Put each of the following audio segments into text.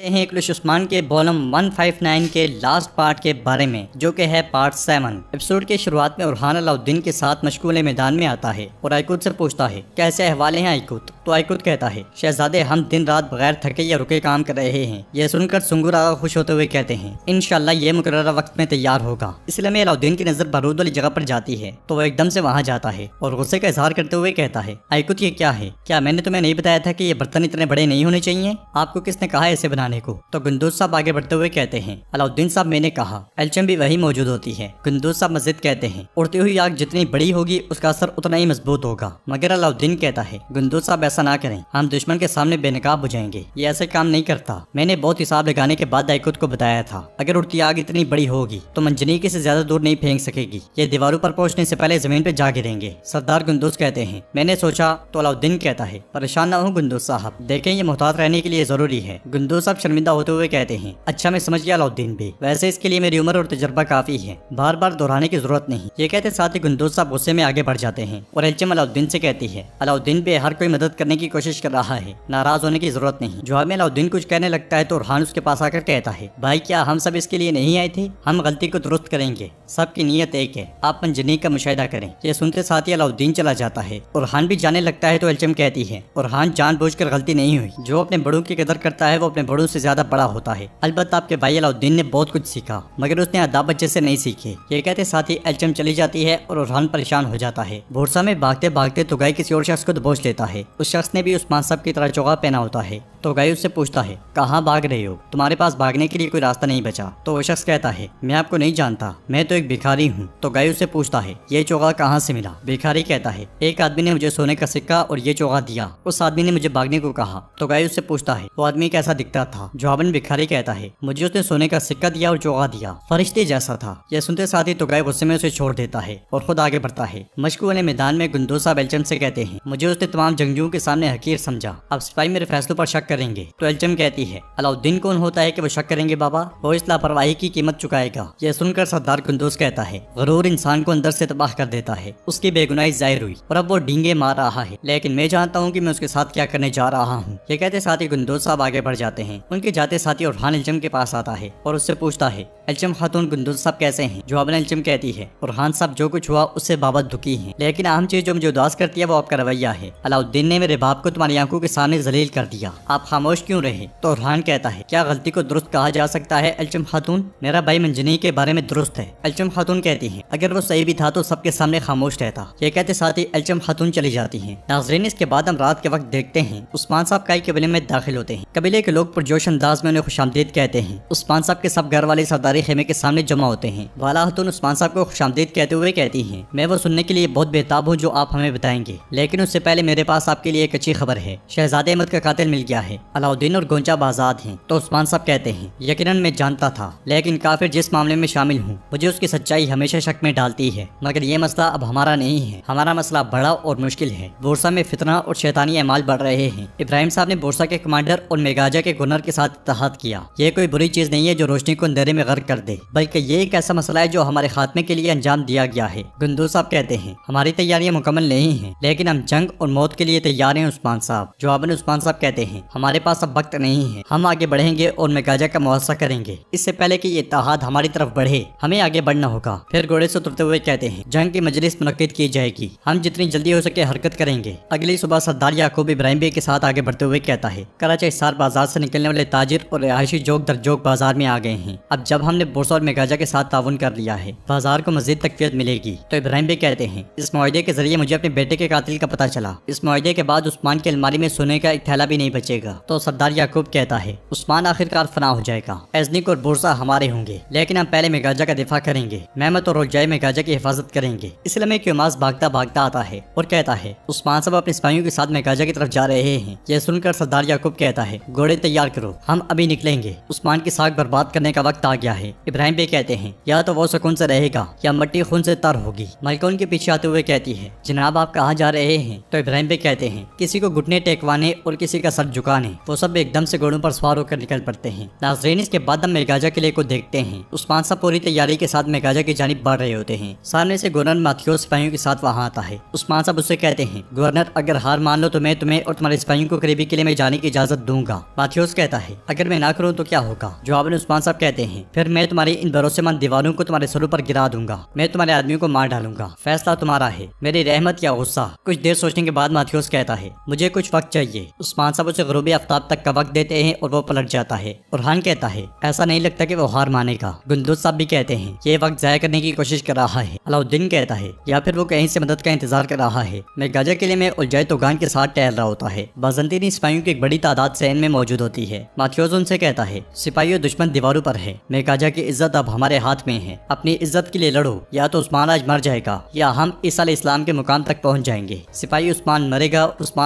हैं इंग्लिश उस्मान के वॉल्यूम 159 के लास्ट पार्ट के बारे में, जो कि है पार्ट 7। एपिसोड के शुरुआत में उरहान अलाउद्दीन के साथ मशगूल मैदान में आता है और आइकुत से पूछता है कैसे अहवाल हैं आइकुत। तो आइकुत कहता है शहजादे हम दिन रात बगैर थके या रुके काम कर रहे हैं। यह सुनकर सुंगुर आगा खुश होते हुए कहते हैं इंशाल्लाह ये मुकर्ररा वक्त में तैयार होगा। इसलिए में अलाउद्दीन की नजर बारूद वाली जगह पर जाती है तो वह एकदम से वहाँ जाता है और गुस्से का इजहार करते हुए कहता है आइकुत ये क्या है? क्या मैंने तुम्हें नहीं बताया था कि ये बर्तन इतने बड़े नहीं होने चाहिए? आपको किसने कहा ऐसे बनाने को? तो गुंदूज साहब आगे बढ़ते हुए कहते हैं अलाउद्दीन साहब मैंने कहा। एल्चम भी वही मौजूद होती है। गुंदूज साहब मस्जिद कहते हैं उड़ती हुई आग जितनी बड़ी होगी उसका असर उतना ही मजबूत होगा। मगर अलाउद्दीन कहता है गुंदूज साहब ऐसा ना करें, हम दुश्मन के सामने बेनकाब हो जाएंगे। ये ऐसे काम नहीं करता। मैंने बहुत हिसाब लगाने के बाद आइकुत को बताया था अगर उड़ती आग इतनी बड़ी होगी तो मंजनीके से ज्यादा दूर नहीं फेंक सकेगी। ये दीवारों पर पहुंचने से पहले जमीन पे जा गिरेंगे। सरदार गुंदूज कहते हैं मैंने सोचा। तो अलाउद्दीन कहता है परेशान ना हो गुंदूज साहब, देखें ये मुहतात रहने के लिए जरूरी है। गुंदूज साहब शर्मिंदा होते हुए कहते हैं अच्छा मैं समझ गया अलाउद्दीन भी, वैसे इसके लिए मेरी उम्र और तजर्बा काफी है, बार बार दोहराने की जरूरत नहीं। ये कहते साथ ही गुंदूज साहब गुस्से में आगे बढ़ जाते हैं और एल्चम अलाउद्दीन से कहती है अलाउद्दीन पे हर कोई मदद करने की कोशिश कर रहा है, नाराज होने की जरूरत नहीं। जवाब में अलाउद्दीन कुछ कहने लगता है तो उरहान उसके पास आकर कहता है भाई क्या हम सब इसके लिए नहीं आए थे? हम गलती को दुरुस्त करेंगे, सबकी नीयत एक है, आप मंजनीक का मुशाहिदा करें। ये सुनते साथ ही अलाउद्दीन चला जाता है। उरहान भी जाने लगता है तो एल्चम कहती है उरहान जानबूझकर गलती नहीं हुई, जो अपने बड़ों की कदर करता है वो अपने बड़ों से ज्यादा बड़ा होता है। अलबत्ता आपके भाई अलाउद्दीन ने बहुत कुछ सीखा मगर उसने अदाब बच्चे से नहीं सीखे। ये कहते साथ ही एल्चम चली जाती है और उरहान परेशान हो जाता है। बोरसा में भागते भागते तुगाई किसी और शख्स को दबोच लेता है। उस शख्स ने भी उस्मान साहब की तरह चोगा पहना होता है। तो गाय उससे पूछता है कहाँ भाग रहे हो? तुम्हारे पास भागने के लिए कोई रास्ता नहीं बचा। तो वो शख्स कहता है मैं आपको नहीं जानता, मैं तो एक भिखारी हूँ। तो गाय उससे पूछता है ये चोगा कहाँ से मिला? भिखारी कहता है एक आदमी ने मुझे सोने का सिक्का और ये चोगा दिया, उस आदमी ने मुझे भागने को कहा। तो गाय उससे पूछता है वो आदमी कैसा दिखता था? जवाबन भिखारी कहता है मुझे उसने सोने का सिक्का दिया और चोगा दिया, फरिश्ते जैसा था। यह सुनते साथ ही तो गाय गुस्से में उसे छोड़ देता है और खुद आगे बढ़ता है। मशकू वाले मैदान में गुंदूज साहब एल्चम से कहते हैं मुझे उसने तमाम जंगजुओं के सामने हकीर समझा, अब सिपाही मेरे फैसलों पर शक करेंगे। तो एल्चम कहती है अलाउद्दीन कौन होता है कि वो शक करेंगे बाबा? वो इस लापरवाही की कीमत चुकाएगा। यह सुनकर सरदार गुंदूज कहता है गरूर इंसान को अंदर से तबाह कर देता है, उसकी बेगुनाही जाहिर हुई और अब वो डींगे मार रहा है, लेकिन मैं जानता हूँ कि मैं उसके साथ क्या करने जा रहा हूँ। ये कहते साथ ही गुंदूज साहब आगे बढ़ जाते हैं। उनके जाते साथ ही उरहान एल्चम के पास आता है और उससे पूछता है एल्चम खातून गुंदूज साहब कैसे हैं? जवाबन एल्चम कहती है उरहान साहब जो कुछ हुआ उससे बाबत दुखी हैं, लेकिन अहम चीज जो मुझे उदास करती है वो आपका रवैया है। अलाउद्दीन ने मेरे बाप को तुम्हारी आंखों के सामने जलील कर दिया, आप खामोश क्यों रहे? तो उरहान कहता है क्या गलती को दुरुस्त कहा जा सकता है एल्चम खातून? मेरा भाई मंजनी के बारे में दुरुस्त है। एल्चम खातून कहती है अगर वो सही भी था तो सबके सामने खामोश रहता। ये कहते साथ ही एल्चम खातून चली जाती है। नाज़रीन इसके बाद हम रात के वक्त देखते हैं उस्मान साहब काई कबीले में दाखिल होते हैं। कबीले के लोग पुरजोश अंदाज में उन्हें खुशामदीद कहते हैं। उस्मान साहब के सब घर वाले सरदारी खेमे के सामने जमा होते हैं। वाला खातून उस्मान साहब को खुशामदीद कहते हुए कहती है मैं वो सुनने के लिए बहुत बेताब हूँ जो आप हमें बताएंगे, लेकिन उससे पहले मेरे पास आपके लिए एक अच्छी खबर है। शहजादे अहमद का कातिल मिल गया है, अलाउद्दीन और गोंचा आजाद हैं। तो उस्मान साहब कहते हैं यकीनन मैं जानता था, लेकिन काफिर जिस मामले में शामिल हूँ मुझे उसकी सच्चाई हमेशा शक में डालती है। मगर ये मसला अब हमारा नहीं है, हमारा मसला बड़ा और मुश्किल है। बोरसा में फितना और शैतानी अमाल बढ़ रहे हैं। इब्राहिम साहब ने बोरसा के कमांडर और मेगाजा के गवर्नर के साथ इत्तेहाद किया। ये कोई बुरी चीज नहीं है जो रोशनी को अंधेरे में गर्क कर दे, बल्कि ये एक ऐसा मसला है जो हमारे खात्मे के लिए अंजाम दिया गया है। गुंदूज साहब कहते हैं हमारी तैयारियां मुकम्मल नहीं है, लेकिन हम जंग और मौत के लिए तैयार हैं उस्मान साहब। जवाबन उस्मान साहब कहते हैं हमारे पास अब वक्त नहीं है, हम आगे बढ़ेंगे और मेगाजा का मुआवजा करेंगे। इससे पहले कि ये इत्तेहाद हमारी तरफ बढ़े हमें आगे बढ़ना होगा। फिर घोड़े से उतरते हुए कहते हैं जंग की मजलिस मुनक्किद की जाएगी, हम जितनी जल्दी हो सके हरकत करेंगे। अगली सुबह सरदार याकूब इब्राहिम बे के साथ आगे बढ़ते हुए कहता है कराची हिसार बाजार से निकलने वाले ताजिर और रिहायशी जोक दर जोक बाजार में आ गए हैं। अब जब हमने बोरसा और मेगाजा के साथ ताउन कर लिया है बाजार को मजीद तकवीत मिलेगी। तो इब्राहिम बे कहते हैं इस मुआहदे के जरिए मुझे अपने बेटे के कातिल का पता चला। इस मुआहदे के बाद उस्मान की अलमारी में सोने का एक थैला भी नहीं बचेगा। तो सरदार याकूब कहता है उस्मान आखिरकार फना हो जाएगा, एजनिक और बोरसा हमारे होंगे, लेकिन हम पहले मेगाजा का दिफा करेंगे। मेहमत और रोजाई मेगाजा की हिफाजत करेंगे। इसलिए में क्योमास भागता भागता आता है और कहता है उस्मान साहब अपने सिपाहियों के साथ मेगाजा की तरफ जा रहे हैं। यह सुनकर सरदार याकूब कहता है घोड़े तैयार करो, हम अभी निकलेंगे। उस्मान की साख बर्बाद करने का वक्त आ गया है। इब्राहिम बे कहते हैं या तो वो सुकून से रहेगा या मट्टी खून से तर होगी। मलका उनके पीछे आते हुए कहती है जनाब आप कहाँ जा रहे हैं? तो इब्राहिम बे कहते हैं किसी को घुटने टेकवाने और किसी का सर झुकाने। वो सब एकदम से घोड़ों पर सवार होकर निकल पड़ते हैं। नाज़रीन इसके बाद हम मेगाजा किले को देखते हैं। उस्मान साहब पूरी तैयारी के साथ मेगाजा की जानिब बढ़ रहे होते हैं। सामने से गवर्नर माथियोस सिपाहियों के साथ वहाँ आता है। उस्मान साहब उससे कहते हैं गवर्नर अगर हार मान लो तो मैं तुम्हें और तुम्हारे सिपाहियों को करीबी किले में जाने की इजाजत दूंगा। माथियोस कहता कहता है अगर मैं ना करूँ तो क्या होगा। जवाब में उस्मान साहब कहते हैं फिर मैं तुम्हारी इन भरोसेमंद दीवारों को तुम्हारे सरों पर गिरा दूंगा, मैं तुम्हारे आदमियों को मार डालूंगा, फैसला तुम्हारा है, मेरी रहमत या गुस्सा। कुछ देर सोचने के बाद माथियोस कहता है मुझे कुछ वक्त चाहिए। उस्मान साहब उसे ग़ुरूब आफ्ताब तक का वक्त देते हैं और वो पलट जाता है। बुरहान कहता है ऐसा नहीं लगता कि वो हार मानेगा। गुंदुज साहब भी कहते हैं ये वक्त जाया करने की कोशिश कर रहा है। अलाउद्दीन कहता है या फिर वो कहीं से मदद का इंतजार कर रहा है। मेगाजा किले में उलझाए तोगान के साथ टहल रहा होता है। बाज़ंतीनी सिपाहियों की एक बड़ी तादाद सैन में मौजूद होती है। माथियोस उनसे कहता है सिपाहियों दुश्मन दीवारों पर है, मेगाजा की इज्जत अब हमारे हाथ में है, अपनी इज्जत के लिए लड़ो, या तो उस्मान आज मर जाएगा या हम ईसा इस्लाम के मुकाम तक पहुंच जाएंगे। सिपाही उस्मान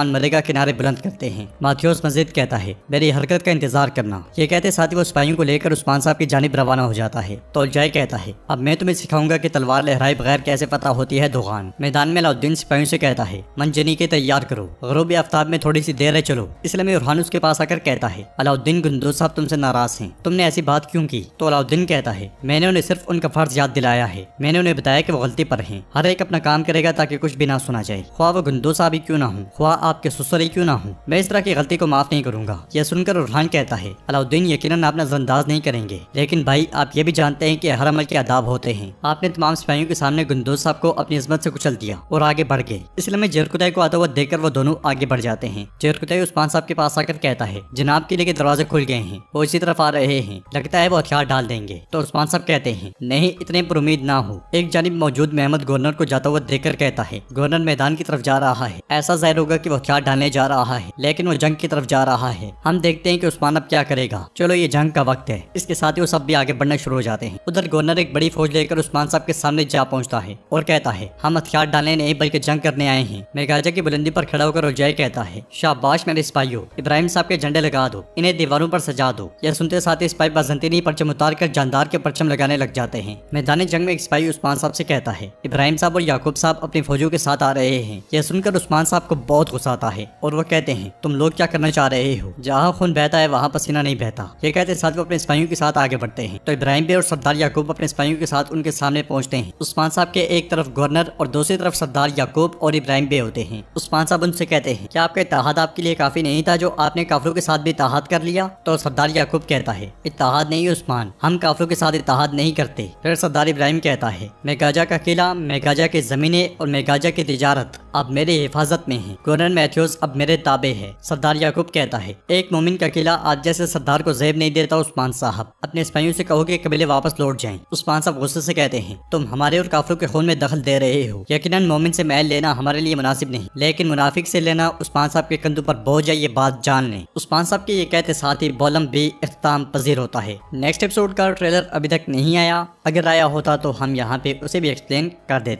मरेगा किनारे बुलंद करते हैं। माथियोस मजीद कहता है मेरी हरकत का इंतजार करना। ये कहते साथ ही वो सिपाहियों को लेकर उस्मान साहब की जानिब रवाना हो जाता है। तोलजाई कहता है अब मैं तुम्हें सिखाऊंगा कि तलवार लहराए बगैर कैसे पता होती है दोगान। मैदान में अलाउद्दीन सिपाहियों से कहता है मंजनी के तैयार करो, ग़ुरूब आफ्ताब में थोड़ी सी देर है चलो। इसलिए में बुरहान उसके पास आकर कहता है अलाउद्दीन गुंदुज साहब तुमसे नाराज हैं, तुमने ऐसी बात क्यों की। तो अलाउद्दीन कहता है मैंने उन्हें सिर्फ उनका फर्ज याद दिलाया है, मैंने उन्हें बताया कि वो गलती पर हैं। हर एक अपना काम करेगा ताकि कुछ भी ना सुना जाए, ख्वाह वो गुंदुज साहब ही क्यों ना हो, ख्वाह आपके ससुर ही क्यों ना हो। मैं इस तरह की गलती को माफ नहीं करूंगा। यह सुनकर बुरहान कहता है अलाउद्दीन यकीनन आप नजरअंदाज नहीं करेंगे, लेकिन भाई आप ये भी जानते हैं कि हर अमल के आदाब होते हैं। आपने तमाम सिपाहियों के सामने गुंदुज साहब को अपनी इज्जत से कुचल दिया और आगे बढ़ गए। इसलिए में जेरकुताई को आता हुआ देखकर वो दोनों आगे बढ़ जाते हैं। जेरकुताई उस्मान साहब के पास आकर कहता है जनाब किले के दरवाजे खुल गए हैं, वो इसी तरफ आ रहे हैं, लगता है वो हथियार डाल देंगे। तो उस्मान साहब कहते हैं नहीं इतने पर उम्मीद ना हो। एक जानिब मौजूद महमद गवर्नर को जाता हुआ देखकर कहता है गवर्नर मैदान की तरफ जा रहा है, ऐसा जाहिर होगा कि वो हथियार डालने जा रहा है, लेकिन वो जंग की तरफ जा रहा है। हम देखते हैं कि उस्मान अब क्या करेगा, चलो ये जंग का वक्त है। इसके साथ ही वो सब भी आगे बढ़ना शुरू हो जाते हैं। उधर गवर्नर एक बड़ी फौज लेकर उस्मान साहब के सामने जा पहुंचता है और कहता है हम हथियार डालने नहीं बल्कि जंग करने आए हैं। मेगाजा की बुलंदी पर खड़ा होकर उलझाई कहता है शाबाश मेरे सिपाहियों, इब्राहिम साहब के झंडे लगा दो, इन्हें दीवारों पर सजा दो। यह सुनते साथ ही सिपाही बाज़ंतीनी परचम उतार कर जानदार के परचम लगाने लग जाते हैं। मैदान जंग में एक सिपाही उस्मान साहब से कहता है इब्राहिम साहब और याकूब साहब अपनी फौजों के साथ आ रहे हैं। यह सुनकर उस्मान साहब को बहुत गुस्सा आता है और वो कहते हैं तुम लोग क्या करना चाह रहे हो, जहाँ खून बहता है वहाँ पसीना नहीं बहता। ये कहते साथ वो अपने सिपाहियों के साथ आगे बढ़ते हैं। तो इब्राहिम भी और सरदार याकूब अपने सिपाहियों के साथ उनके सामने पहुंचते हैं। उस्मान साहब के एक तरफ गवर्नर और दूसरी तरफ सरदार याकूब और इब्राहिम भी होते हैं। उस्मान साहब उनसे कहते हैं क्या आपका इत्तेहाद आपके लिए काफी नहीं था जो आपने काफिरों के साथ भी इत्तेहाद कर लिया। तो सरदार याकूब कहता है इत्तेहाद नहीं उस्मान, हम काफिरों के साथ इत्तेहाद नहीं करते। फिर सरदार इब्राहिम कहता है मेगाजा का किला, मेगाजा के जमीनें और मेगाजा की तिजारत अब मेरे हिफाजत में है, गवर्नर मैथ्यूस अब मेरे ताबे है। सरदार याकूब कहता है एक मोमिन का किला आज जैसे सरदार को जेब नहीं देता उस्मान साहब, अपने सिपाहियों से कहो कि कबीले वापस लौट जाएं। उस्मान साहब गुस्से से कहते हैं तुम हमारे और काफिरों के खून में दखल दे रहे हो, यकीनन मोमिन से मैल लेना हमारे लिए मुनासिब नहीं, लेकिन मुनाफिक से लेना उस्मान साहब के कंधों पर बोझ है, ये बात जान लें। उस्मान साहब के ये कहते साथ ही बॉलम भी इख्तिताम पजीर होता है। नेक्स्ट एपिसोड का ट्रेलर अभी तक नहीं आया, अगर आया होता तो हम यहाँ पे उसे भी एक्सप्लेन कर देते।